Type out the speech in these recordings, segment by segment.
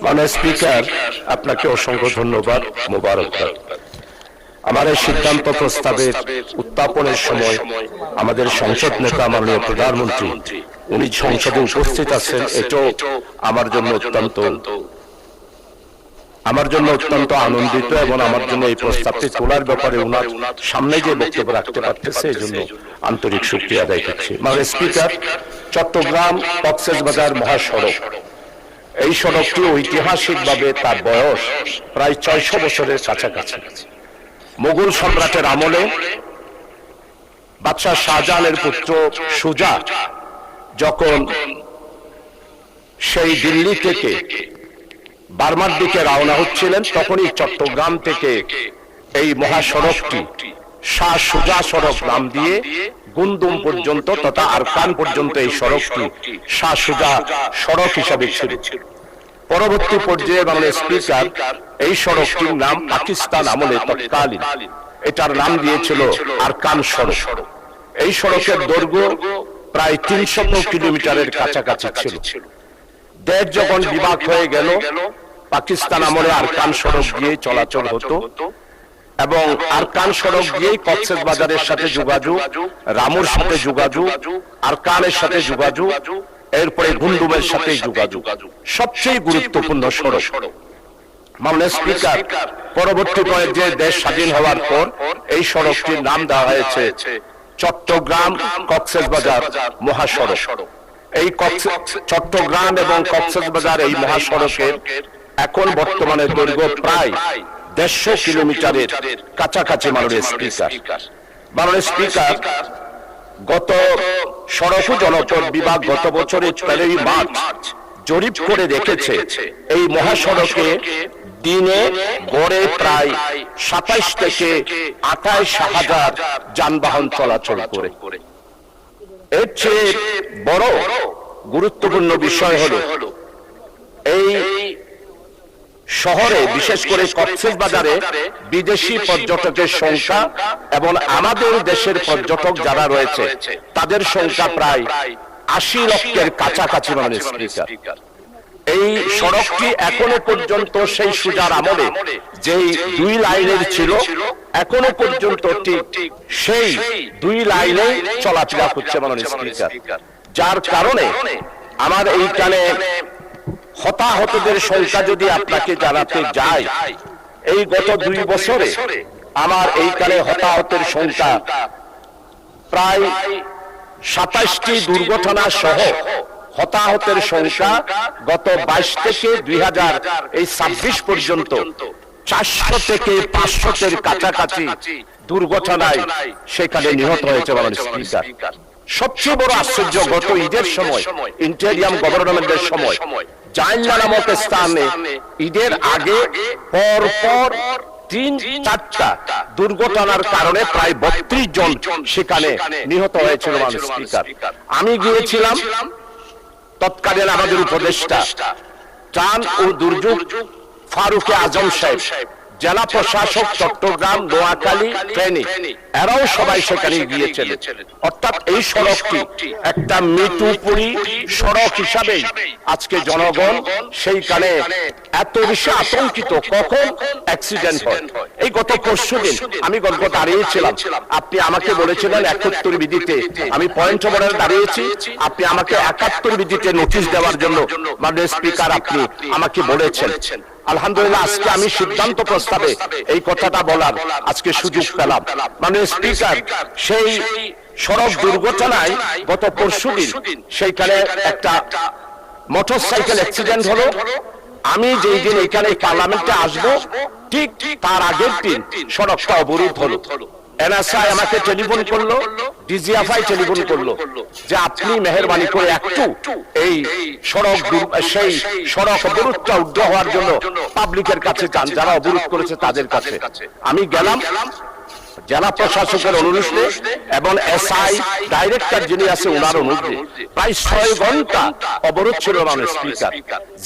মাননীয় স্পিকার, আপনাকে অসংখ্য ধন্যবাদ, মোবারকবাদ। আমার এই সিদ্ধান্ত প্রস্তাবের উত্থাপনের সময় আমাদের সংসদ নেতা মাননীয় প্রধানমন্ত্রী উনি সংসদে উপস্থিত আছেন, এটাও আমার জন্য অত্যন্ত আনন্দিত এবং আমার জন্য এই প্রস্তাবটি তোলার ব্যাপারে উনার সামনে যে বক্তব্য রাখতে পারতেছে এই জন্য আন্তরিক শুকরিয়া আদায় করছি। মাননীয় স্পিকার, চট্টগ্রাম কক্সবাজার মহাসড়ক, এই সড়কটি ঐতিহাসিকভাবে তার বয়স প্রায় ৬০০ বছরের কাছাকাছি। মুঘল সম্রাটের আমলে বাদশাহ শাহজাহানের পুত্র সুজা যখন সেই দিল্লি থেকে বার্মার দিকে রওনা হচ্ছিলেন, তখনই চট্টগ্রাম থেকে এই মহাসড়কটি শাহ সুজা সড়ক নাম দিয়ে গুন্দুম পর্যন্ত তথা আরকান পর্যন্ত এই সড়কটি শাহ সুজা সড়ক হিসাবে ছিল। পরবর্তী পর্যায়ে মাননীয় স্পিকার, এই সড়কটির নাম পাকিস্তান আমলে তৎকালীন এটার নাম দিয়েছিল আরকান সড়ক। এই সড়কের দৈর্ঘ্য প্রায় ৩০০ কিলোমিটারের কাছাকাছি ছিল। দেশ যখন বিভাগ হয়ে গেল, পাকিস্তান আমলে আরকান সড়ক দিয়ে চলাচল হতো এবং আরকান সড়ক দিয়েই কক্সবাজারের সাথে যোগাযোগ, রামুর সাথে যোগাযোগ, আরকানের সাথে যোগাযোগ, এরপরে গুন্দুমের সাথে যোগাযোগ, সবচেয়ে গুরুত্বপূর্ণ সড়ক। মাননীয় স্পিকার, পরবর্তী পর্যায়ে দেশ স্বাধীন হওয়ার পর এই সড়কটির নাম দেওয়া হয়েছে চট্টগ্রাম কক্সবাজার মহাসড়ক। এই চট্টগ্রাম এবং কক্সবাজার এই মহাসড়কের এখন বর্তমানে দৈর্ঘ্য প্রায় ১৫০ কিলোমিটারের কাছাকাছি। মাননীয় স্পিকার, গত সড়ক ও জনপথ বিভাগ গত বছরের ১৩ মার্চ জরিপ করে দেখেছে এই মহাসড়কে দিনে গড়ে প্রায় ২৭ থেকে ২৮ হাজার যানবাহন চলাচল করে। এর চেয়ে বড় গুরুত্বপূর্ণ বিষয় হলো এই শহরে, বিশেষ করে কক্সবাজারে বিদেশি পর্যটকের সংখ্যা এবং আমাদের দেশের পর্যটক যারা রয়েছে তাদের সংখ্যা প্রায় ৮০ লক্ষের কাছাকাছি। মাননীয় স্পিকার, এই সড়কটি এখনো পর্যন্ত সেই সুজার আমলে যেই ২ লাইনের ছিল, এখনো পর্যন্ত ঠিক সেই ২ লাইনে চলাফেরা করছে। মাননীয় স্পিকার, যার কারণে আমার এইখানে হতাহতদের সংখ্যা যদি আপনাকে জানাতে যায়, এই গত ২ বছরে আমার এইখানে হতাহতের সংখ্যা প্রায় ২৭টি দুর্ঘটনা সহ হতাহতের সংখ্যা গত ২২ থেকে ২০২৬ পর্যন্ত ৪০০ থেকে ৫০০-এর কাছাকাছি দুর্ঘটনায় সেখানে নিহত হয়েছে। মাননীয় স্পিকার, সবচেয়ে বড় আশ্চর্য, গত ঈদের সময় ইন্টেরিয়াম গভর্নমেন্টের সময় জাইলা নামক স্থানে ঈদের আগে পর ৩-৪টা দুর্ঘটনার কারণে প্রায় ৩২ জন সেখানে নিহত হয়েছিল। মাননীয় স্পিকার, আমি গিয়েছিলাম, তৎকালীন আমাদের উপদেষ্টা ত্রাণ ও দুর্যোগ ফারুক আজম সাহেব, জেলা প্রশাসক চট্টগ্রাম, নোয়াখালী, ফেনী, এরাও সবাই সেখানে গিয়েছিলেন। অর্থাৎ এই সড়কটি একটা মৃত্যুপুরী সড়ক হিসাবে আজকে জনগণ সেইখানে এত বেশি আতঙ্কিত, কখন অ্যাক্সিডেন্ট হয়। এই গত পরশুদিন আমি গল্প দাঁড়িয়েছিলাম, আপনি আমাকে বলেছিলেন ৭১ বিধিতে, আমি পয়েন্ট ওভারে দাঁড়িয়েছি, আপনি আমাকে ৭১ বিধিতে নোটিশ দেওয়ার জন্য মাননীয় স্পিকার আপনি আমাকে বলেছেন। আলহামদুলিল্লাহ, আজকে আমি সিদ্ধান্ত প্রস্তাবে এই কথাটা বলার আজকে সুযোগ পেলাম। মাননীয় স্পিকার, সেই সড়ক দুর্ঘটনায় গত পরশুদিন সেইখানে একটা মোটরসাইকেল অ্যাক্সিডেন্ট হলো। আমি যেই দিন এখানে পার্লামেন্টে আসবো ঠিক তার আগের দিন সড়কটা অবরোধ হলো। এনএসআই আমাকে টেলিফোন করলো, ডিজিএফআই টেলিফোন করলো যে আপনি মেহেরবানি করে একটু এই সেই সড়ক অবরোধটা উদ্ধার হওয়ার জন্য পাবলিকের কাছে যান, যারা অবরোধ করেছে তাদের কাছে। আমি গেলাম, জেলা প্রশাসকের অনুরোধে এবং এসআই ডাইরেক্টর যিনি আছে ওনার অনুরোধে প্রায় ৬ ঘন্টা অবরোধ ছিল। মাননীয় স্পিকার,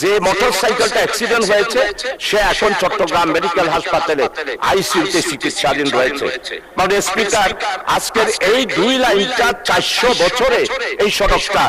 যে মোটরসাইকেলটা অ্যাক্সিডেন্ট হয়েছে সে এখন চট্টগ্রাম মেডিকেল হাসপাতালে আইসিইউতে চিকিৎসাধীন রয়েছে। মাননীয় স্পিকার, আজকের এই ২ লাইনটা ৪০০ বছরে এই সড়কটা